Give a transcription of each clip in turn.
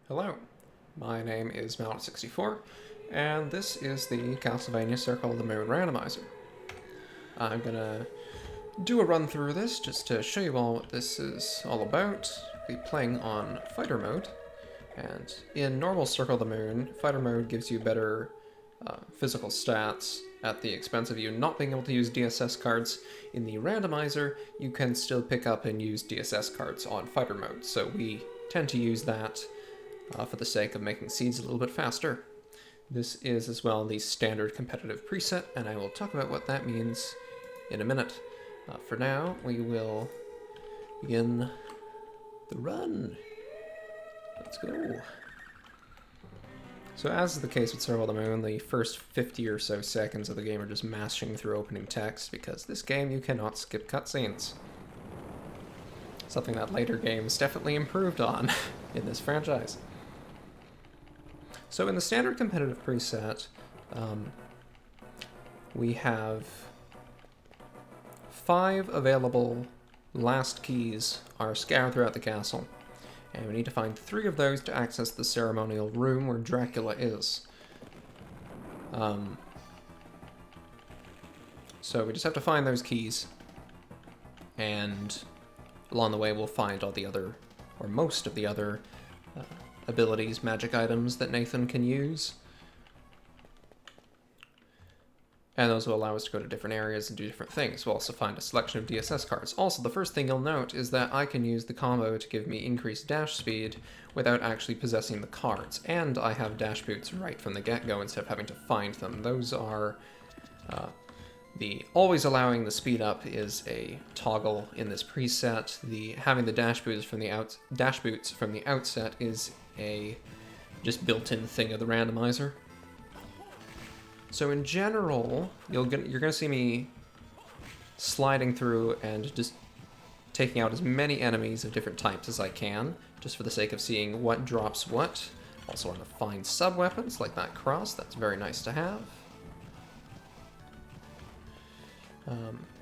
Hello, my name is Mallet64, and this is the Castlevania Circle Randomizer. I'm gonna do a run through this just to show you all what this is all about. We'll be playing on Fighter Mode, and in normal Circle of the Moon, Fighter Mode gives you better physical stats at the expense of you not being able to use DSS cards. In the Randomizer, you can still pick up and use DSS cards on Fighter Mode, so we tend to use that for the sake of making seeds a little bit faster. This is as well the standard competitive preset, and I will talk about what that means in a minute. For now, we will begin the run. Let's go. So as is the case with Circle of the Moon, the first 50 or so seconds of the game are just mashing through opening text, because this game you cannot skip cutscenes. Something that later games definitely improved on in this franchise. So in the standard competitive preset, we have 5 available last keys are scattered throughout the castle, and we need to find 3 of those to access the ceremonial room where Dracula is. So we just have to find those keys, and along the way we'll find all the other, or most of the other, abilities, magic items that Nathan can use. And those will allow us to go to different areas and do different things. We'll also find a selection of DSS cards. Also, the first thing you'll note is that I can use the combo to give me increased dash speed without actually possessing the cards. And I have dash boots right from the get-go instead of having to find them. Those are... the always allowing the speed up is a toggle in this preset. The having the dash boots from the outset is a just built-in thing of the randomizer. So in general, you're gonna see me sliding through and just taking out as many enemies of different types as I can, just for the sake of seeing what drops what. Also want to find sub-weapons like that cross, that's very nice to have.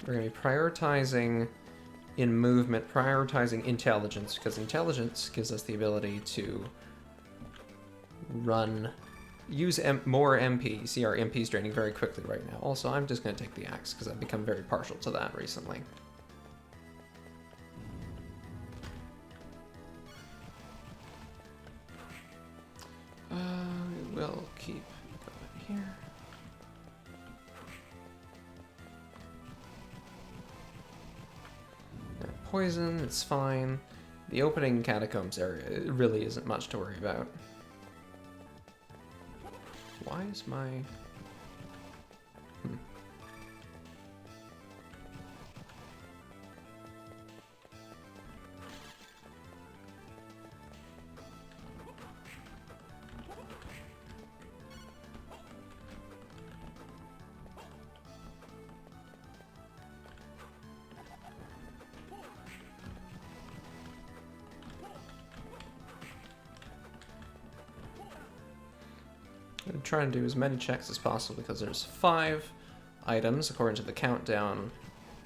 We're going to be prioritizing in movement, prioritizing intelligence, because intelligence gives us the ability to use more MP. You see our MP is draining very quickly right now. Also, I'm just going to take the axe, because I've become very partial to that recently. We'll keep going here. Poison, it's fine. The opening catacombs area, it really isn't much to worry about. Why is my... I'm going to try and do as many checks as possible because there's 5 items, according to the countdown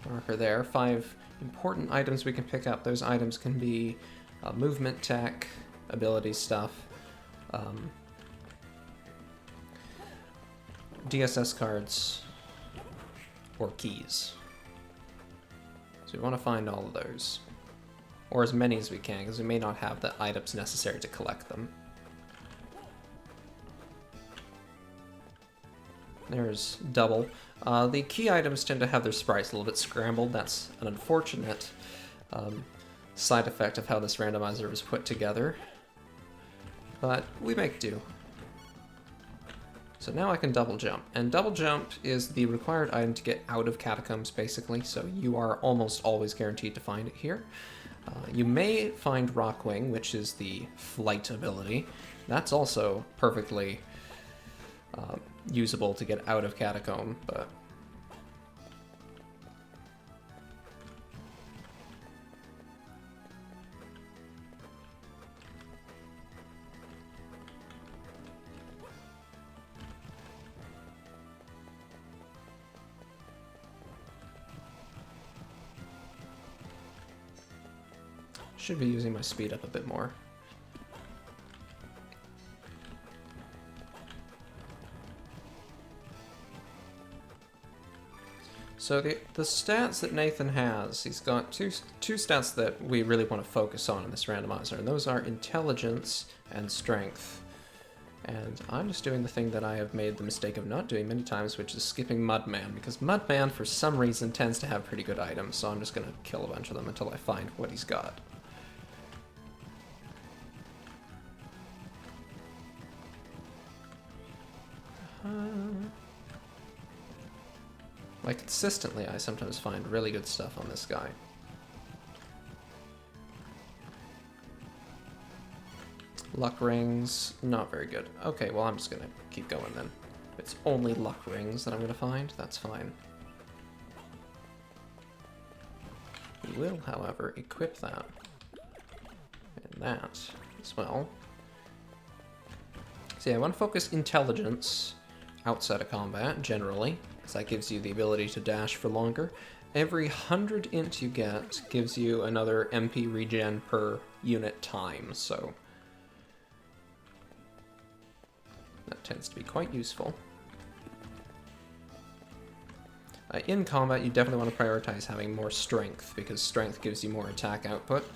marker there. 5 important items we can pick up. Those items can be movement tech, ability stuff, DSS cards, or keys. So we want to find all of those. Or as many as we can, because we may not have the items necessary to collect them. There's double. The key items tend to have their sprites a little bit scrambled. That's an unfortunate side effect of how this randomizer was put together. But we make do. So now I can double jump. And double jump is the required item to get out of catacombs, basically. So you are almost always guaranteed to find it here. You may find Rockwing, which is the flight ability. That's also perfectly... usable to get out of catacomb, but should be using my speed up a bit more. So the stats that Nathan has, he's got two stats that we really want to focus on in this randomizer, and those are intelligence and strength. And I'm just doing the thing that I have made the mistake of not doing many times, which is skipping Mudman, because Mudman, for some reason, tends to have pretty good items, so I'm just going to kill a bunch of them until I find what he's got. Like, consistently, I sometimes find really good stuff on this guy. Luck rings, not very good. Okay, well, I'm just gonna keep going then. If it's only luck rings that I'm gonna find, that's fine. We will, however, equip that. And that as well. So yeah, I want to focus intelligence outside of combat, generally, because that gives you the ability to dash for longer. Every 100 int you get gives you another MP regen per unit time, so that tends to be quite useful. In combat, you definitely want to prioritize having more strength, because strength gives you more attack output,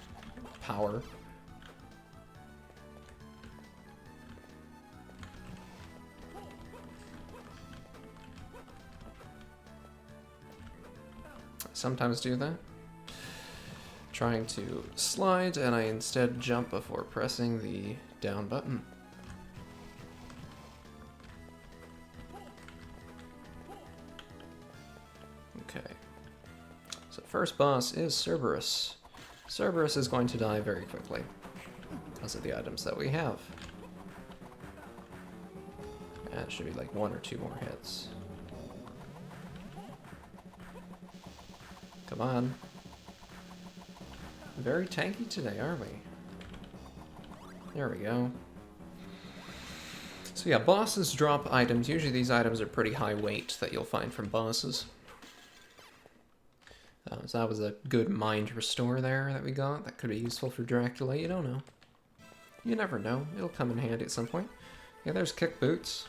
power. I sometimes do that. Trying to slide, and I instead jump before pressing the down button. Okay, so first boss is Cerberus. Cerberus is going to die very quickly because of the items that we have. And it should be like 1 or 2 more hits. Come on. Very tanky today, are we? There we go. So yeah, bosses drop items. Usually these items are pretty high weight that you'll find from bosses. So that was a good mind restore there that we got. That could be useful for Dracula, you don't know. You never know, it'll come in handy at some point. Yeah, there's kick boots.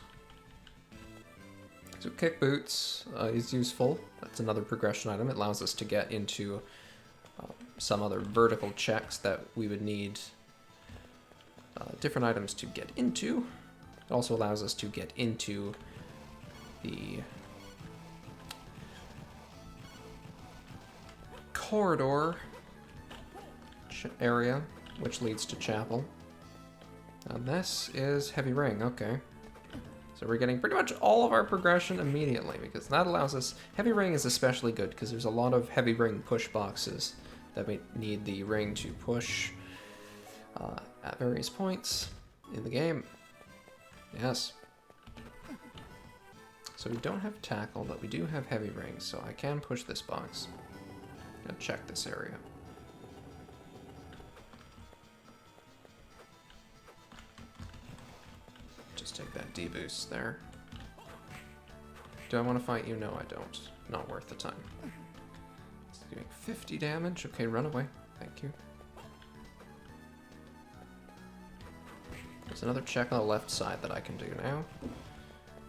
So kick boots is useful. That's another progression item. It allows us to get into some other vertical checks that we would need different items to get into. It also allows us to get into the corridor area, which leads to chapel. And this is heavy ring, okay. So we're getting pretty much all of our progression immediately, because that allows us... Heavy ring is especially good, because there's a lot of heavy ring push boxes that we need the ring to push at various points in the game. Yes. So we don't have tackle, but we do have heavy ring, so I can push this box. Gonna check this area. Just take that D-boost there. Do I want to fight you? No, I don't. Not worth the time. It's doing 50 damage. Okay, run away. Thank you. There's another check on the left side that I can do now.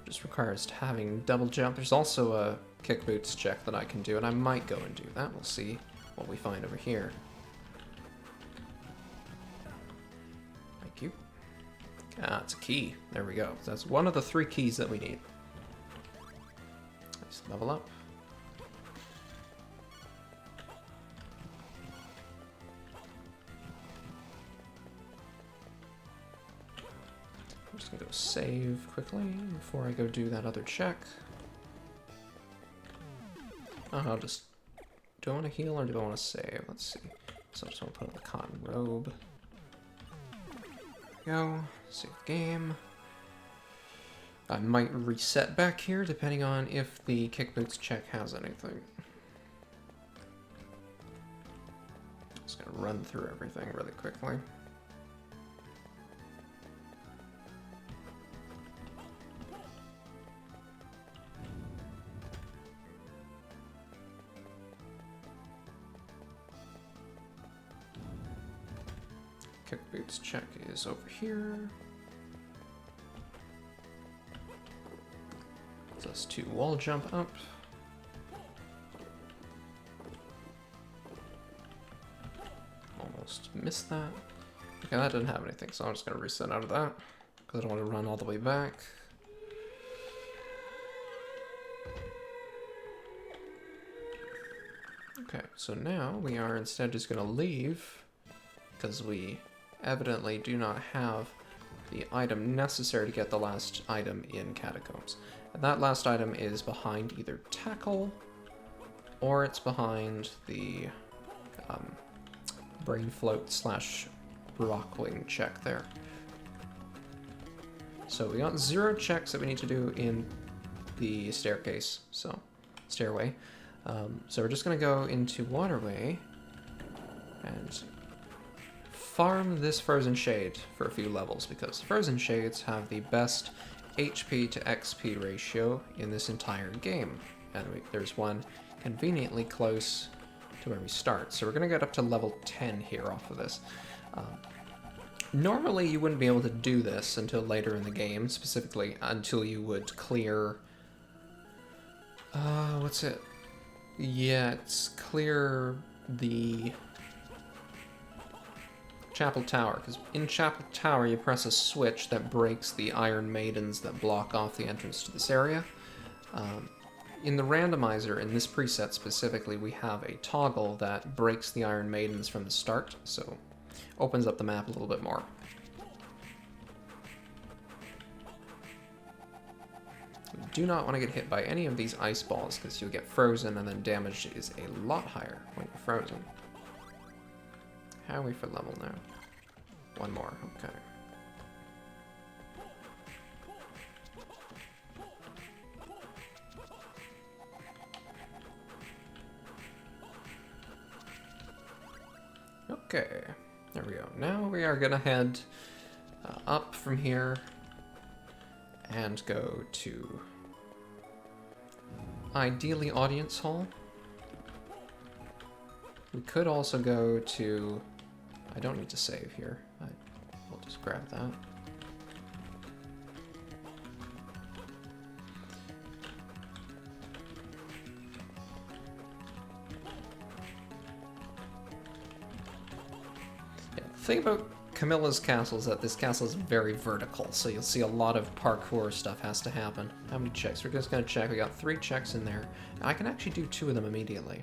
Just requires having double jump. There's also a kick boots check that I can do, and I might go and do that. We'll see what we find over here. Thank you. Ah, it's a key. There we go. That's one of the 3 keys that we need. Let's level up. I'm just gonna go save quickly before I go do that other check. I'll just... Do I want to heal or do I want to save? Let's see. So I just want to put on the cotton robe. There we go. Save game. I might reset back here depending on if the kick boots check has anything. Just gonna run through everything really quickly. Kick boots check is over here. It's us to wall jump up. almost missed that. Okay, that didn't have anything, so I'm just going to reset out of that, because I don't want to run all the way back. Okay, so now we are instead just going to leave, because we evidently do not have the item necessary to get the last item in Catacombs. And that last item is behind either Tackle, or it's behind the Brain Float / Rockwing check there. So we got 0 checks that we need to do in the staircase, so stairway. So we're just gonna go into Waterway and farm this Frozen Shade for a few levels, because Frozen Shades have the best HP to XP ratio in this entire game, and there's one conveniently close to where we start. So we're gonna get up to level 10 here off of this. Normally you wouldn't be able to do this until later in the game, specifically until you would clear... what's it? Yeah, it's clear the Chapel Tower, because in Chapel Tower you press a switch that breaks the Iron Maidens that block off the entrance to this area. In the Randomizer, in this preset specifically, we have a toggle that breaks the Iron Maidens from the start, so opens up the map a little bit more. You do not want to get hit by any of these ice balls, because you'll get frozen, and then damage is a lot higher when you're frozen. How are we for level now? 1 more, okay. Okay, there we go. Now we are gonna head up from here and go to ideally Audience Hall. We could also go to... I don't need to save here. We'll just grab that. Yeah, the thing about Camilla's castle is that this castle is very vertical, so you'll see a lot of parkour stuff has to happen. How many checks? We're just going to check. We got 3 checks in there. I can actually do 2 of them immediately.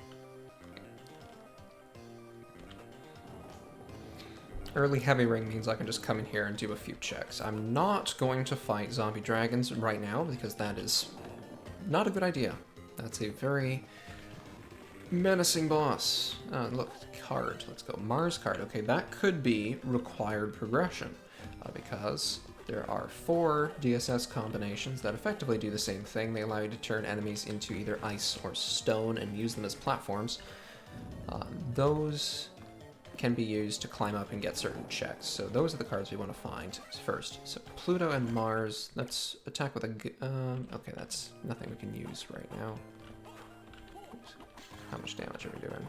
Early heavy ring means I can just come in here and do a few checks. I'm not going to fight zombie dragons right now, because that is not a good idea. That's a very menacing boss. Look, card. Let's go. Mars card. Okay, that could be required progression, because there are 4 DSS combinations that effectively do the same thing. They allow you to turn enemies into either ice or stone and use them as platforms. Those can be used to climb up and get certain checks. So those are the cards we want to find first. So Pluto and Mars, let's attack with a... okay, that's nothing we can use right now. Oops. How much damage are we doing?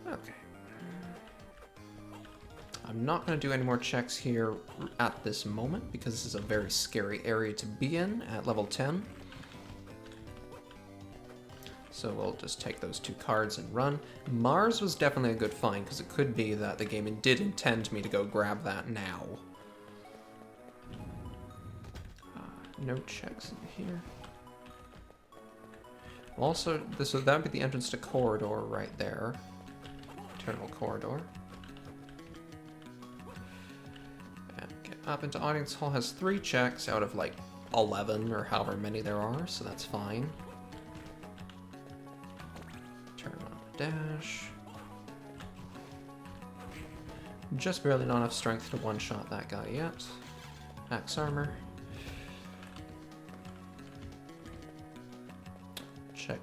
Okay. I'm not going to do any more checks here at this moment, because this is a very scary area to be in at level 10. So we'll just take those 2 cards and run. Mars was definitely a good find, because it could be that the game did intend me to go grab that now. No checks in here. Also, that would be the entrance to Corridor right there. Eternal Corridor. And get up into Audience Hall. Has 3 checks out of like 11 or however many there are, so that's fine. Turn on the dash. Just barely not enough strength to one-shot that guy yet. Axe armor. Check.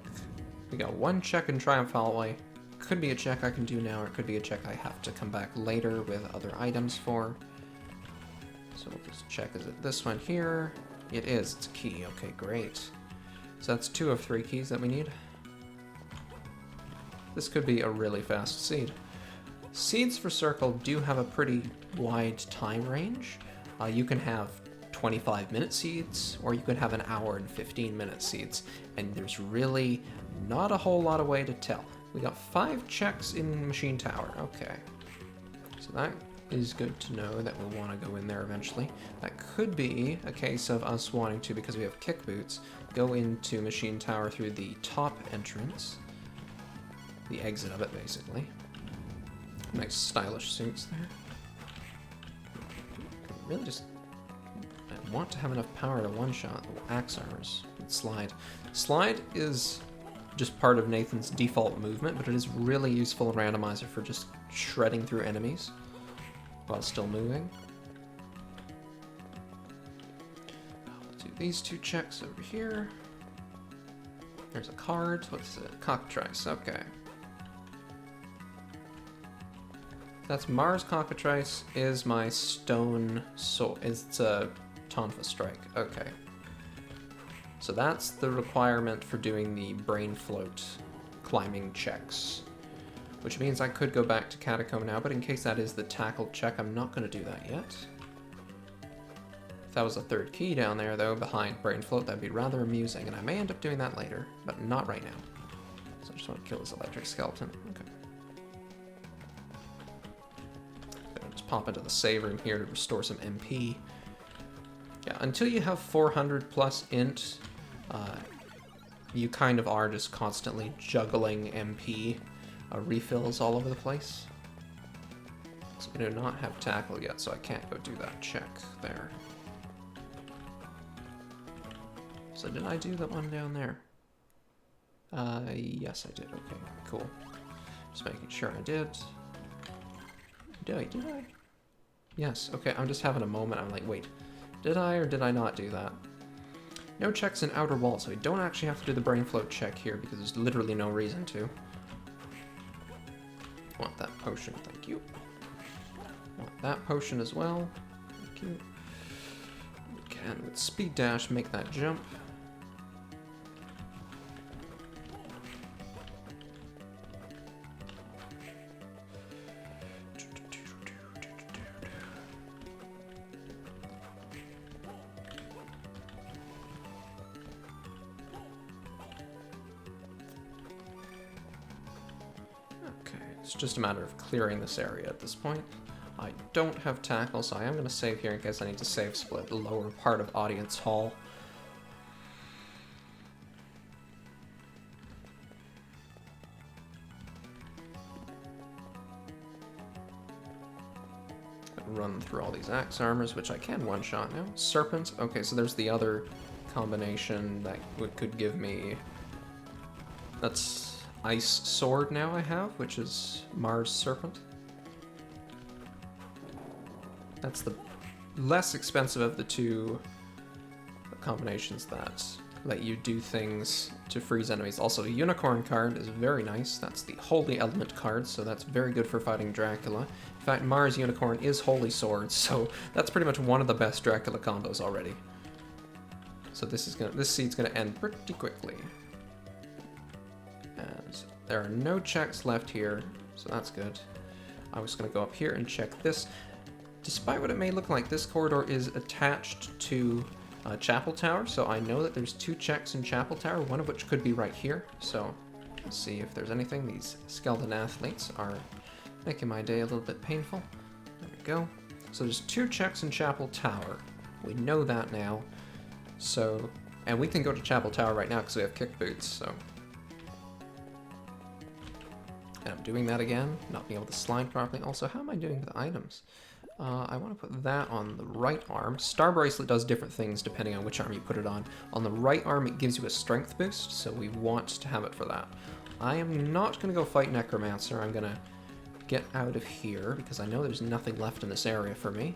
We got 1 check in Triumph Hallway. Could be a check I can do now, or it could be a check I have to come back later with other items for. So we'll just check, is it this one here? It is, it's a key, okay, great. So that's 2 of 3 keys that we need. This could be a really fast seed. Seeds for Circle do have a pretty wide time range. You can have 25-minute seeds, or you could have an hour and 15-minute seeds, and there's really not a whole lot of way to tell. We got 5 checks in Machine Tower. Okay. So that is good to know that we'll want to go in there eventually. That could be a case of us wanting to, because we have kick boots, go into Machine Tower through the top entrance. The exit of it, basically. Nice stylish suits there. Really just... I want to have enough power to one-shot the axe armors and slide. Slide is just part of Nathan's default movement, but it is really useful in Randomizer for just shredding through enemies while still moving. I'll do these 2 checks over here. There's a card. What's it? Cockatrice. Okay. That's Mars Cockatrice is my stone soul. It's a Tonfa strike. Okay. So that's the requirement for doing the brain float climbing checks. Which means I could go back to Catacomb now, but in case that is the tackle check, I'm not going to do that yet. If that was a 3rd key down there, though, behind brain float, that'd be rather amusing, and I may end up doing that later, but not right now. So I just want to kill this electric skeleton. Okay. Just pop into the save room here to restore some MP. Yeah, until you have 400 plus int, you kind of are just constantly juggling MP refills all over the place. So we do not have tackle yet, so I can't go do that check there. So did I do the one down there? Yes I did. Okay, cool. Just making sure I did. Did I? Yes, okay, I'm just having a moment. I'm like, wait, did I or did I not do that? No checks in outer wall, so I don't actually have to do the brain float check here because there's literally no reason to. Want that potion, thank you. Want that potion as well, thank you. We can, with speed dash, make that jump. It's just a matter of clearing this area at this point. I don't have tackle, so I am going to save here in case I need to save split the lower part of Audience Hall. Run through all these axe armors, which I can one-shot now. Serpent. Okay, so there's the other combination that could give me... That's... Ice Sword now I have, which is Mars Serpent. That's the less expensive of the 2 combinations that let you do things to freeze enemies. Also, a Unicorn card is very nice. That's the Holy Element card, so that's very good for fighting Dracula. In fact, Mars Unicorn is Holy Sword, so that's pretty much one of the best Dracula combos already. So this seed's gonna end pretty quickly. There are no checks left here, so that's good. I was going to go up here and check this. Despite what it may look like, this corridor is attached to Chapel Tower, so I know that there's 2 checks in Chapel Tower, one of which could be right here. So let's see if there's anything. These skeleton athletes are making my day a little bit painful. There we go. So there's 2 checks in Chapel Tower. We know that now. So, and we can go to Chapel Tower right now because we have kick boots, so... And I'm doing that again, not being able to slide properly. Also, how am I doing with the items? I want to put that on the right arm. Star Bracelet does different things depending on which arm you put it on. On the right arm, it gives you a strength boost, so we want to have it for that. I am not going to go fight Necromancer. I'm going to get out of here because I know there's nothing left in this area for me.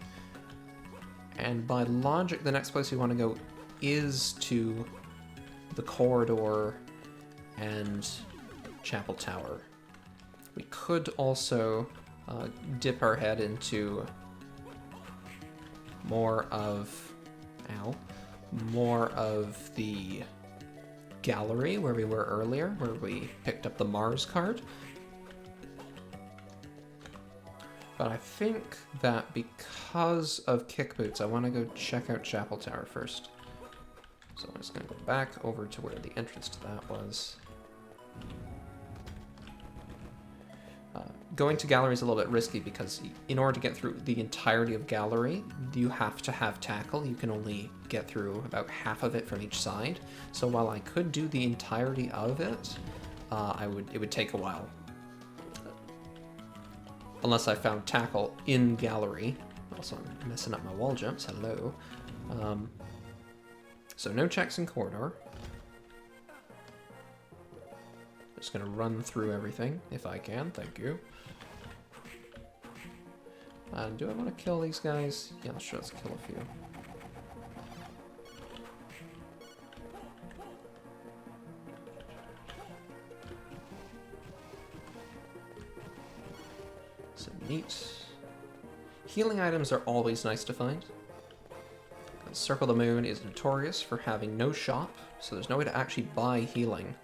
And by logic, the next place we want to go is to the corridor and Chapel Tower. We could also dip our head into more of the gallery where we were earlier, where we picked up the Mars card. But I think that because of kick boots, I want to go check out Chapel Tower first. So I'm just going to go back over to where the entrance to that was. going to gallery is a little bit risky because in order to get through the entirety of gallery, you have to have tackle. You can only get through about half of it from each side. So while I could do the entirety of it, it would take a while. Unless I found tackle in gallery. Also, I'm messing up my wall jumps. Hello. So no checks in corridor. Just gonna run through everything if I can. Thank you. Do I want to kill these guys? Yeah, sure, let's kill a few. So neat. Healing items are always nice to find. Circle the Moon is notorious for having no shop, so there's no way to actually buy healing.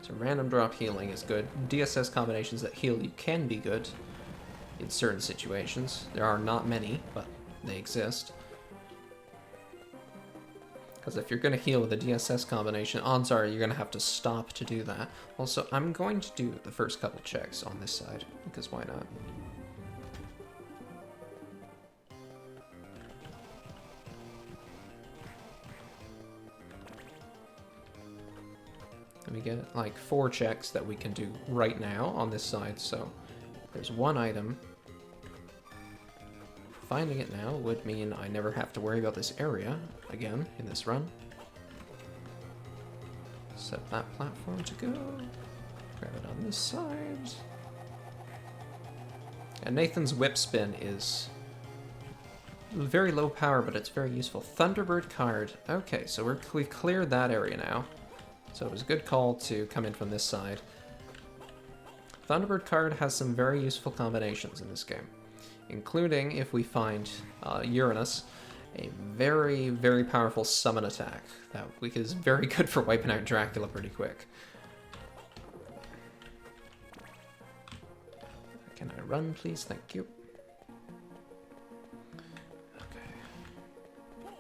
So random drop healing is good. DSS combinations that heal you can be good in certain situations. There are not many, but they exist. Because if you're going to heal with a DSS combination, odds are you're going to have to stop to do that. Also, I'm going to do the first couple checks on this side, because why not? We get like 4 checks that we can do right now on this side, so there's one item. Finding it now would mean I never have to worry about this area again in this run. Set that platform to go. Grab it on this side. And Nathan's whip spin is very low power, but it's very useful. Thunderbird card. Okay, so we've cleared that area now. So it was a good call to come in from this side. Thunderbird card has some very useful combinations in this game, including if we find Uranus, a very, very powerful summon attack that is very good for wiping out Dracula pretty quick. Can I run, please? Thank you. Okay. Go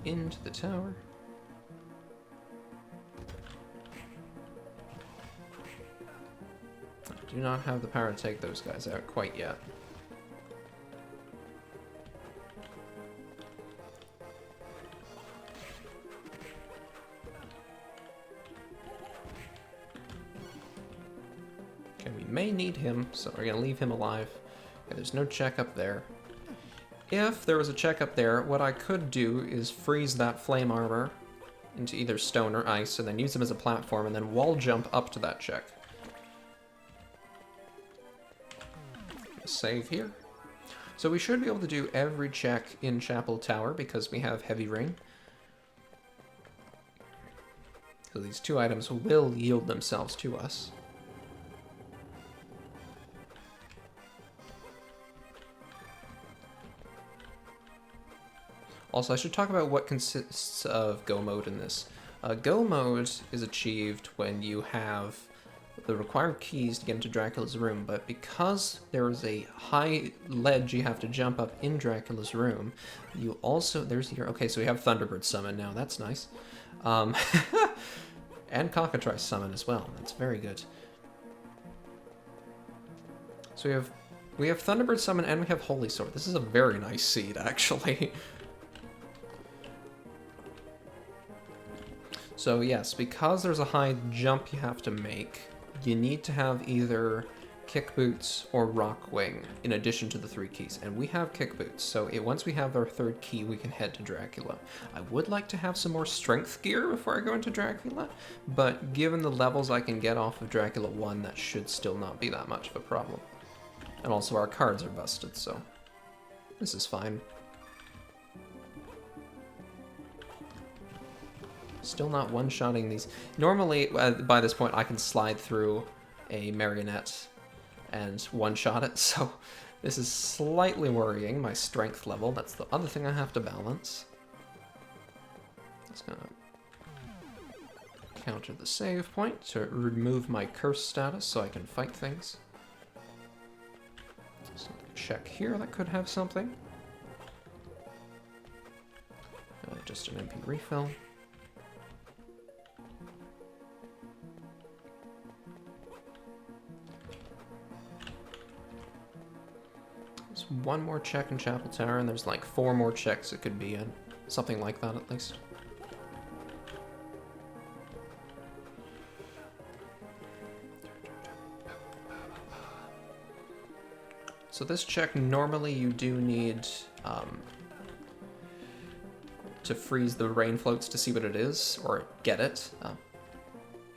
into the tower. Do not have the power to take those guys out quite yet. Okay, we may need him, so we're gonna leave him alive. Okay, there's no check up there. If there was a check up there, what I could do is freeze that flame armor into either stone or ice, and then use them as a platform, and then wall jump up to that check. Save here. So we should be able to do every check in Chapel Tower because we have Heavy Ring. So these 2 items will yield themselves to us. Also, I should talk about what consists of Go Mode in this. Go Mode is achieved when you have the required keys to get into Dracula's room, but because there is a high ledge you have to jump up in Dracula's room, you also, there's here, okay, so we have Thunderbird summon now, that's nice. And Cockatrice summon as well, that's very good. So we have Thunderbird summon and we have Holy Sword. This is a very nice seed, actually. So yes, because there's a high jump you have to make, you need to have either Kick Boots or Rock Wing in addition to the 3 keys. And we have Kick Boots, so once we have our 3rd key, we can head to Dracula. I would like to have some more strength gear before I go into Dracula, but given the levels I can get off of Dracula 1, that should still not be that much of a problem. And also our cards are busted, so this is fine. Still not one-shotting these. Normally, by this point, I can slide through a marionette and one-shot it, so this is slightly worrying, my strength level. That's the other thing I have to balance. Just gonna counter the save point to remove my curse status so I can fight things. So check here, that could have something. Just an MP refill. one more check in Chapel Tower, and there's like 4 more checks it could be in. Something like that, at least. So this check, normally you do need to freeze the rain floats to see what it is, or get it.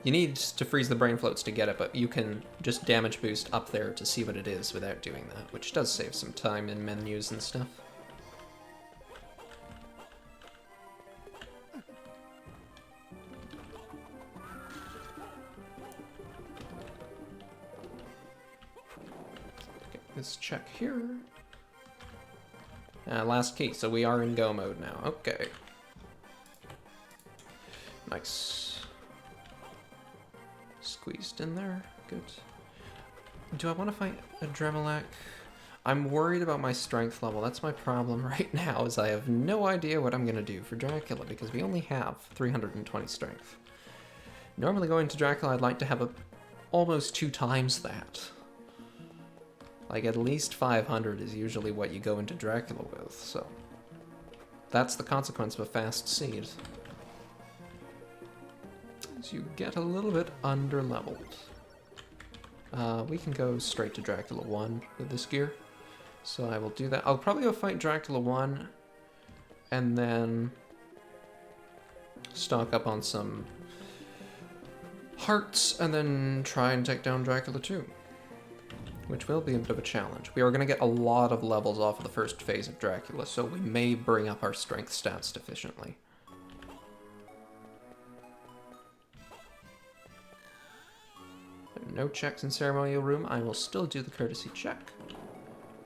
You need to freeze the brain floats to get it, but you can just damage boost up there to see what it is without doing that, which does save some time in menus and stuff. Get this check here. Last key, so we are in go mode now. Okay. Nice. Squeezed in there. Good. Do I want to fight a Dremelac? I'm worried about my strength level. That's my problem right now, is I have no idea what I'm going to do for Dracula, because we only have 320 strength. Normally going to Dracula, I'd like to have almost 2 times that. Like, at least 500 is usually what you go into Dracula with, so... That's the consequence of a fast seed. So you get a little bit under-leveled. We can go straight to Dracula 1 with this gear. So I will do that. I'll probably go fight Dracula 1, and then stock up on some hearts, and then try and take down Dracula 2. Which will be a bit of a challenge. We are going to get a lot of levels off of the first phase of Dracula, so we may bring up our strength stats deficiently. No checks in Ceremonial Room. I will still do the courtesy check.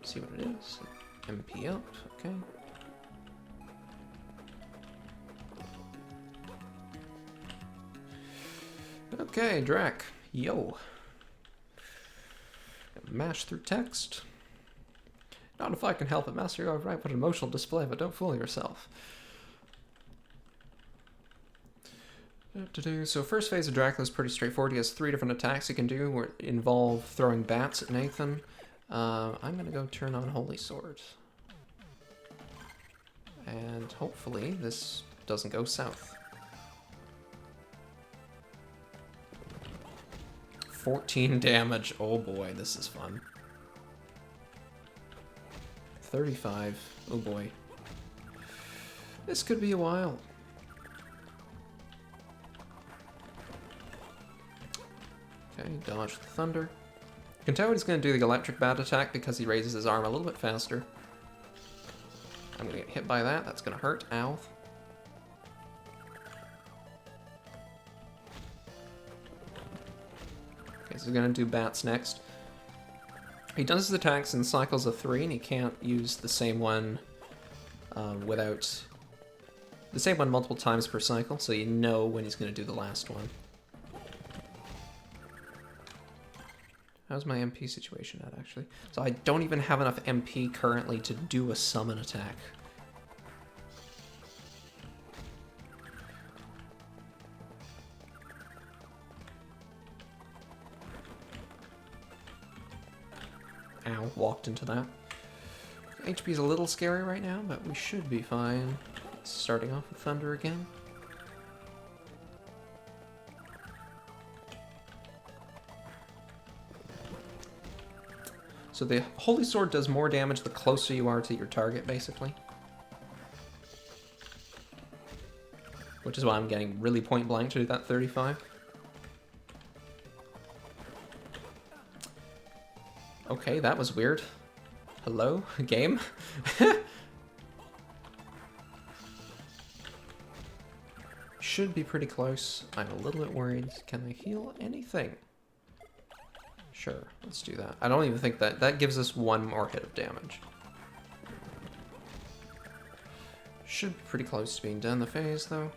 See what it is. MP out. Okay. Okay, Drac. Yo. Mash through text. Not if I can help it, Master. You're right, what an emotional display, but don't fool yourself. So first phase of Dracula is pretty straightforward. He has 3 different attacks he can do, where involve throwing bats at Nathan. I'm gonna go turn on Holy Sword. And hopefully this doesn't go south. 14 damage. Oh boy, this is fun. 35. Oh boy. This could be a while. Okay, dodge the thunder. You can tell he's going to do the electric bat attack because he raises his arm a little bit faster. I'm going to get hit by that. That's going to hurt. Ow. So he's going to do bats next. He does his attacks in cycles of 3, and he can't use the same one without... the same one multiple times per cycle, so you know when he's going to do the last one. How's my MP situation at, actually? So I don't even have enough MP currently to do a summon attack. Ow, walked into that. HP is a little scary right now, but we should be fine. Starting off with Thunder again. So the Holy Sword does more damage the closer you are to your target, basically. Which is why I'm getting really point blank to do that 35. Okay, that was weird. Hello? Game? Should be pretty close. I'm a little bit worried. Can I heal anything? Sure, let's do that. I don't even think that gives us 1 more hit of damage. Should be pretty close to being done the phase, though.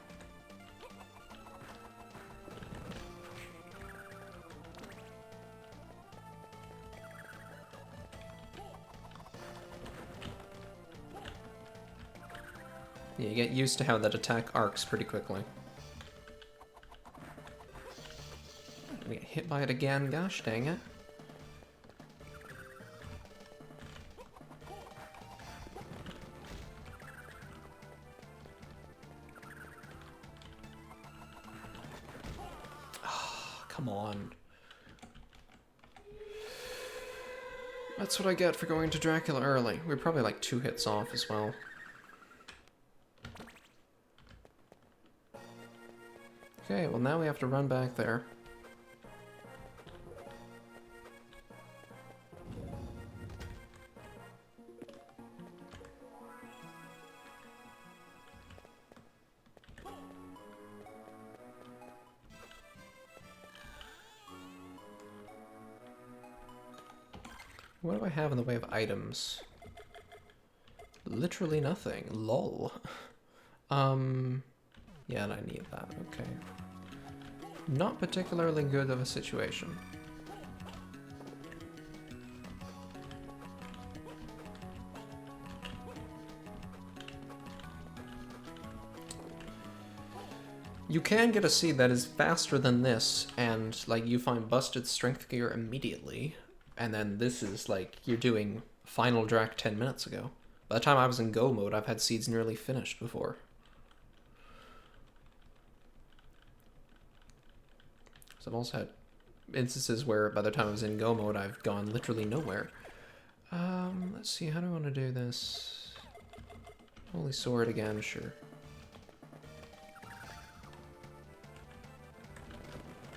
Yeah, you get used to how that attack arcs pretty quickly. We get hit by it again, gosh dang it. That's what I get for going to Dracula early. We're probably like 2 hits off as well. Okay, well now we have to run back there. What do I have in the way of items? Literally nothing. Lol. Yeah, and I need that. Okay. Not particularly good of a situation. You can get a seed that is faster than this, and like you find busted strength gear immediately. And then this is like, you're doing final Drac 10 minutes ago. By the time I was in go mode, I've had seeds nearly finished before. So I've also had instances where by the time I was in go mode, I've gone literally nowhere. Let's see, how do I want to do this? Holy Sword again, sure.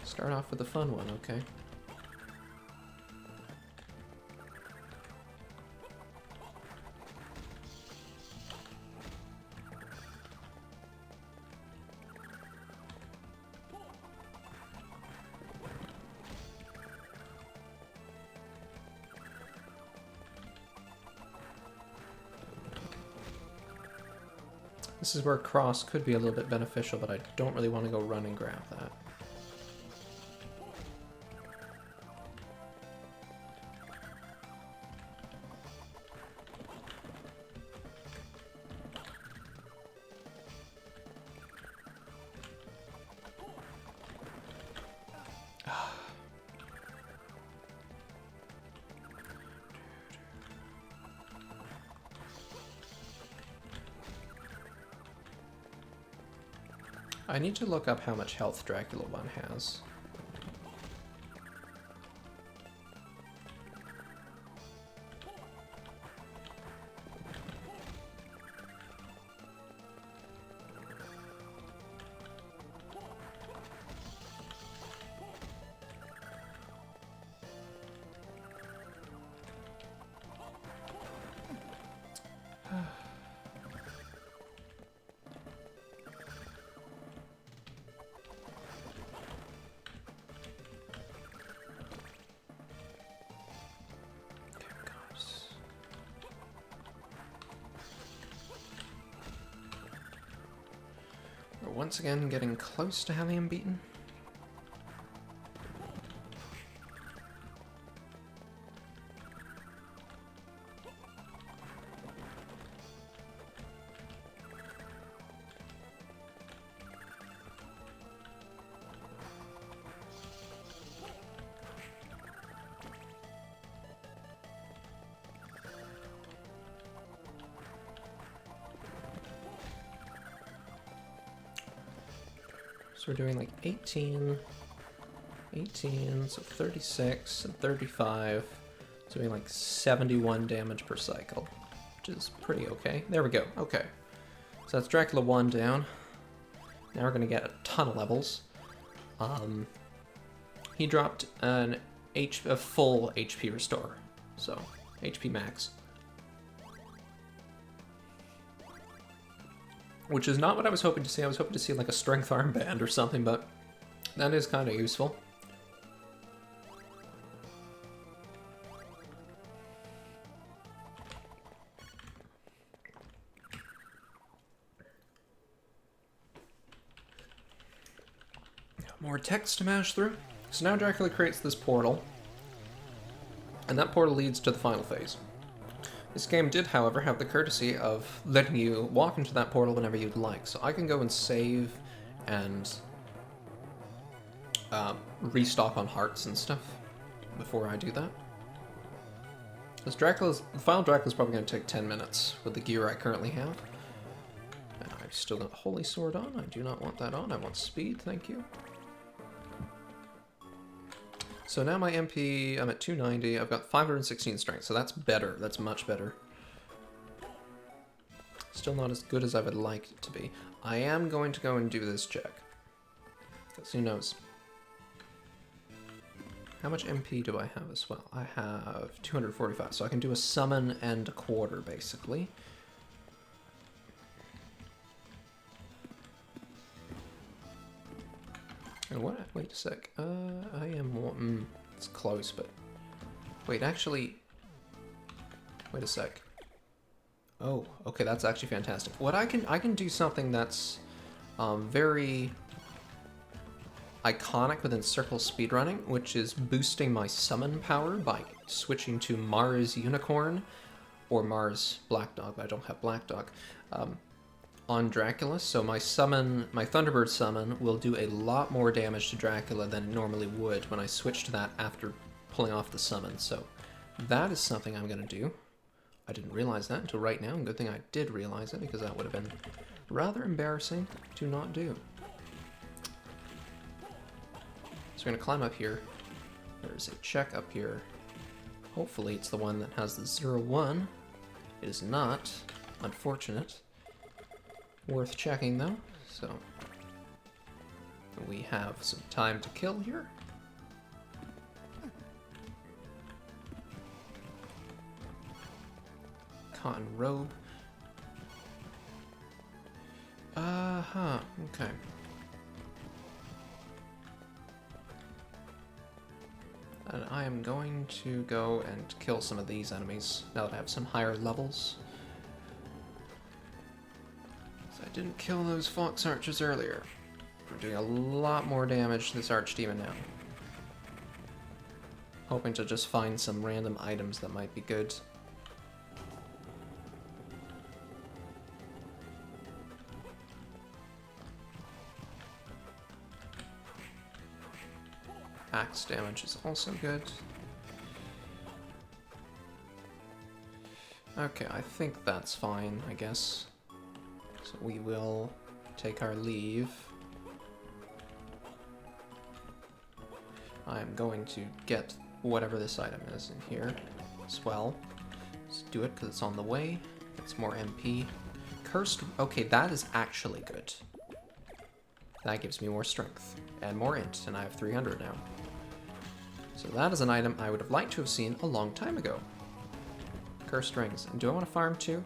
Start off with the fun one, okay. This is where cross could be a little bit beneficial, but I don't really want to go run and grab that. I need to look up how much health Dracula 1 has. Once again, getting close to having him beaten. So we're doing like 18, so 36, and 35. So doing like 71 damage per cycle, which is pretty okay. There we go, okay. So that's Dracula 1 down. Now we're gonna get a ton of levels. He dropped a full HP restore, so HP max. Which is not what I was hoping to see. I was hoping to see like a strength armband or something, but that is kind of useful. More text to mash through. So now Dracula creates this portal, and that portal leads to the final phase. This game did, however, have the courtesy of letting you walk into that portal whenever you'd like, so I can go and save and restock on hearts and stuff before I do that. This the final Dracula's probably going to take 10 minutes with the gear I currently have. And I've still got Holy Sword on. I do not want that on. I want speed, thank you. So now my MP, I'm at 290. I've got 516 strength, so that's better. That's much better. Still not as good as I would like it to be. I am going to go and do this check. Because who knows? How much MP do I have as well? I have 245, so I can do a summon and a quarter, basically. Oh, what? Wait a sec. I am... it's close, but... Wait, actually... Wait a sec. Oh, okay, that's actually fantastic. What I can do something that's very iconic within Circle speedrunning, which is boosting my summon power by switching to Mars Unicorn or Mars Black Dog, but I don't have Black Dog, on Dracula. So my summon, my Thunderbird summon, will do a lot more damage to Dracula than it normally would when I switch to that after pulling off the summon. So that is something I'm going to do. I didn't realize that until right now, and good thing I did realize it, because that would have been rather embarrassing to not do. So we're going to climb up here. There's a check up here. Hopefully it's the one that has the 0-1. It is not. Unfortunate. Worth checking, though. So we have some time to kill here. Cotton robe. Okay. And I am going to go and kill some of these enemies now that I have some higher levels. So I didn't kill those fox archers earlier. We're doing a lot more damage to this archdemon now. Hoping to just find some random items that might be good. Axe damage is also good. Okay, I think that's fine, I guess. So we will take our leave. I'm going to get whatever this item is in here as well. Let's do it because it's on the way. It's more MP. Cursed... Okay, that is actually good. That gives me more strength and more int, and I have 300 now. So that is an item I would have liked to have seen a long time ago. Cursed rings. And do I want to farm too?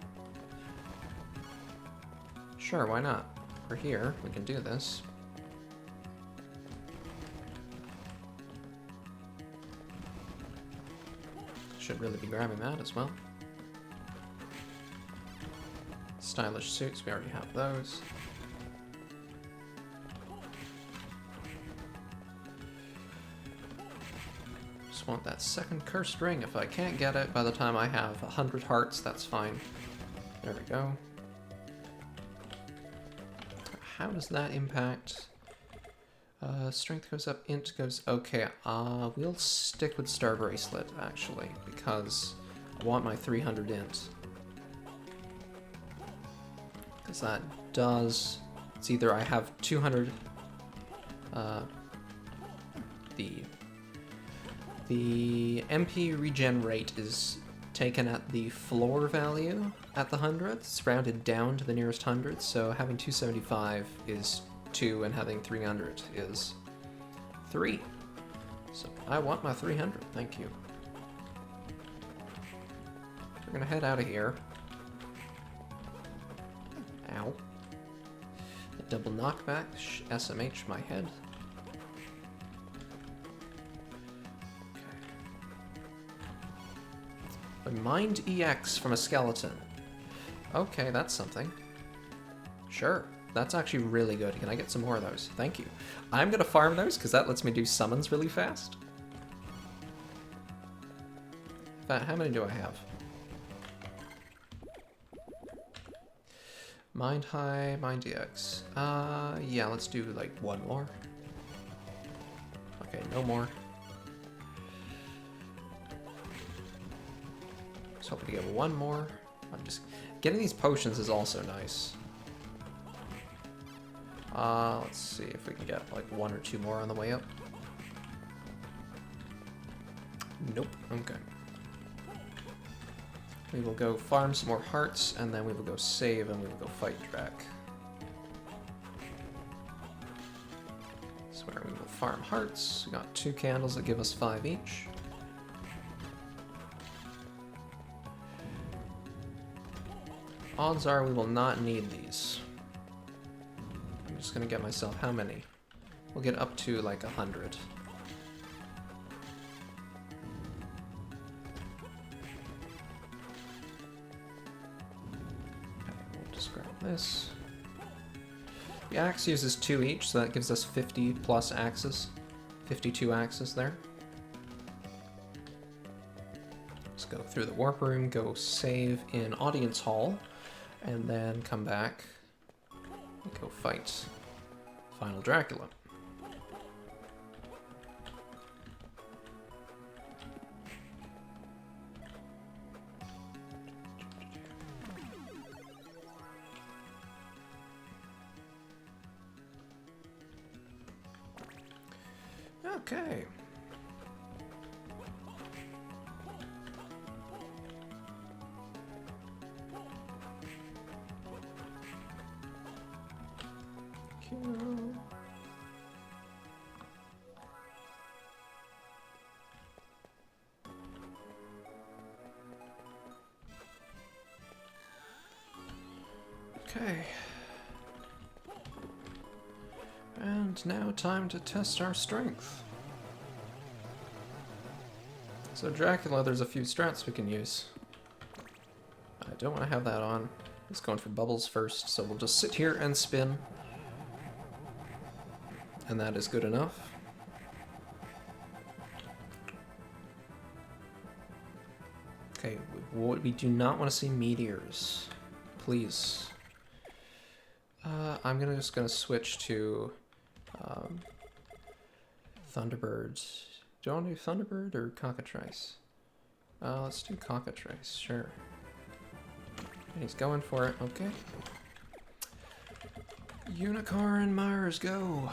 Sure, why not? We're here, we can do this. Should really be grabbing that as well. Stylish suits, we already have those. Want that second cursed ring. If I can't get it by the time I have 100 hearts, that's fine. There we go. How does that impact? Strength goes up, int goes... Okay, we'll stick with Star Bracelet, actually, because I want my 300 int. Because that does... It's either I have 200... The MP regen rate is taken at the floor value at the hundredth. It's rounded down to the nearest hundredth, so having 275 is 2 and having 300 is 3. So I want my 300, thank you. We're gonna head out of here. Ow. A double knockback, SMH my head. Mind EX from a skeleton. Okay, that's something. Sure, that's actually really good. Can I get some more of those? Thank you. I'm gonna farm those because that lets me do summons really fast. But how many do I have? Mind High, Mind EX. Yeah, let's do like one more. Okay, no more. Hoping to get one more. I'm just getting these potions is also nice. Let's see if we can get like 1 or 2 more on the way up. Nope. Okay. We will go farm some more hearts, and then we will go save, and we will go fight Drac. So where we will farm hearts. We got 2 candles that give us 5 each. Odds are we will not need these. I'm just gonna get myself how many? We'll get up to like 100. This. The axe uses 2 each, so that gives us 50 plus axes. 52 axes there. Let's go through the warp room, go save in Audience Hall, and then come back and go fight Final Dracula. Okay. Okay. And now time to test our strength. So Dracula, there's a few strats we can use. I don't want to have that on. He's going for bubbles first, so we'll just sit here and spin. And that is good enough. Okay, we do not want to see meteors. Please. I'm just gonna switch to Thunderbird. Do you want to do Thunderbird or Cockatrice? Let's do Cockatrice, sure. And he's going for it, okay. Unicorn Mars, go!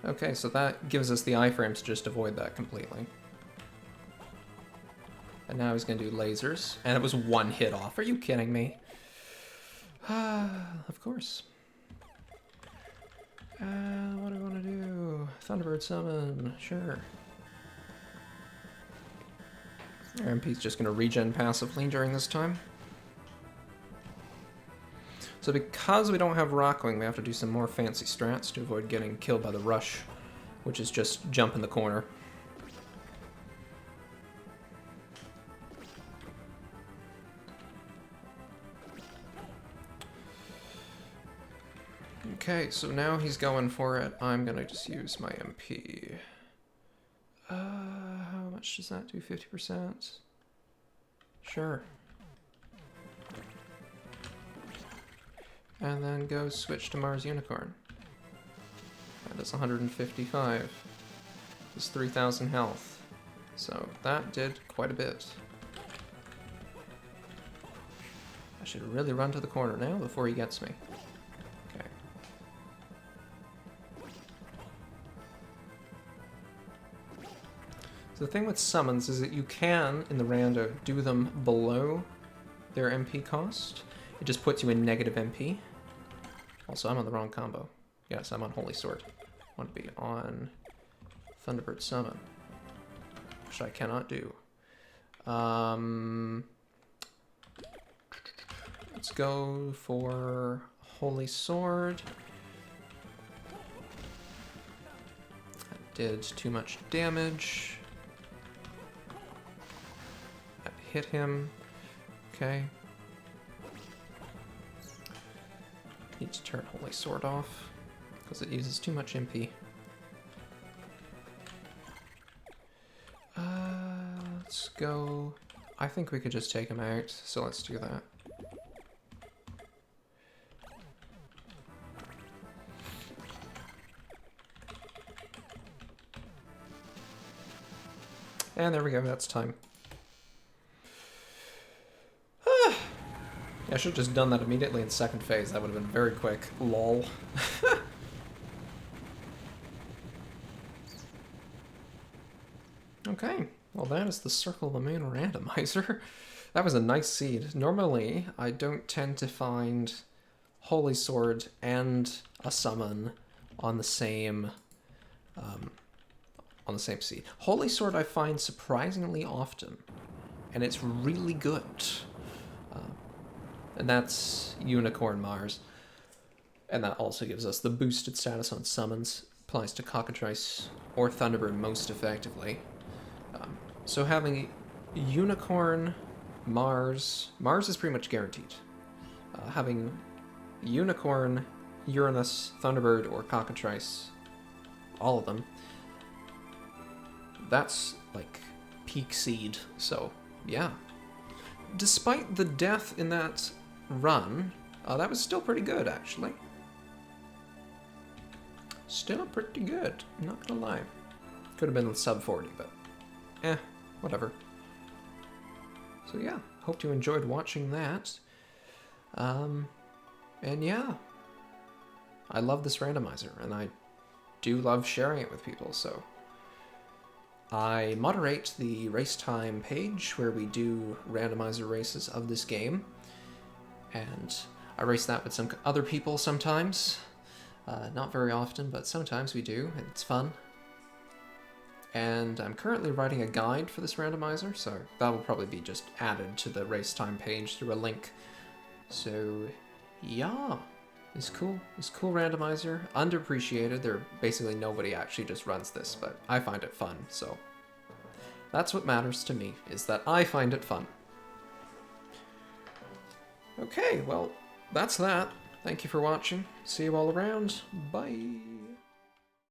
Okay, so that gives us the iframes to just avoid that completely. And now he's gonna do lasers. And it was 1 hit off. Are you kidding me? Of course. What do I want to do? Thunderbird summon, sure. Our MP's just gonna regen passively during this time. So because we don't have Rockwing, we have to do some more fancy strats to avoid getting killed by the rush, which is just jump in the corner. Okay, so now he's going for it. I'm gonna just use my MP. How much does that do? 50%? Sure. And then go switch to Mars Unicorn. That is 155. It's 3,000 health. So that did quite a bit. I should really run to the corner now before he gets me. Okay. So the thing with summons is that you can, in the rando, do them below their MP cost. It just puts you in negative MP. Also, I'm on the wrong combo. Yes, I'm on Holy Sword. I want to be on Thunderbird Summon, which I cannot do. Let's go for Holy Sword. That did too much damage. That hit him. Okay. Need to turn Holy Sword off because it uses too much MP. Let's go. I think we could just take him out, so let's do that. And there we go, that's time. I should have just done that immediately in second phase. That would have been very quick. Lol. Okay, well that is the Circle of the Moon Randomizer. That was a nice seed. Normally, I don't tend to find Holy Sword and a summon on the same seed. Holy Sword I find surprisingly often, and it's really good. And that's Unicorn Mars. And that also gives us the boosted status on summons. Applies to Cockatrice or Thunderbird most effectively. So having Unicorn, Mars is pretty much guaranteed. Having Unicorn, Uranus, Thunderbird, or Cockatrice, all of them, that's like peak seed. So yeah. Despite the death in that run, that was still pretty good actually. Still pretty good, not gonna lie. Could have been sub 40, but whatever. So yeah, hope you enjoyed watching that. And yeah, I love this randomizer, and I do love sharing it with people, so I moderate the race time page where we do randomizer races of this game, and I race that with some other people sometimes. Not very often, but sometimes we do, and it's fun. And I'm currently writing a guide for this randomizer, so that will probably be just added to the race time page through a link. So yeah, it's cool. It's a cool randomizer, underappreciated. There basically nobody actually just runs this, but I find it fun, so that's what matters to me, is that I find it fun. Okay, well, that's that. Thank you for watching. See you all around. Bye.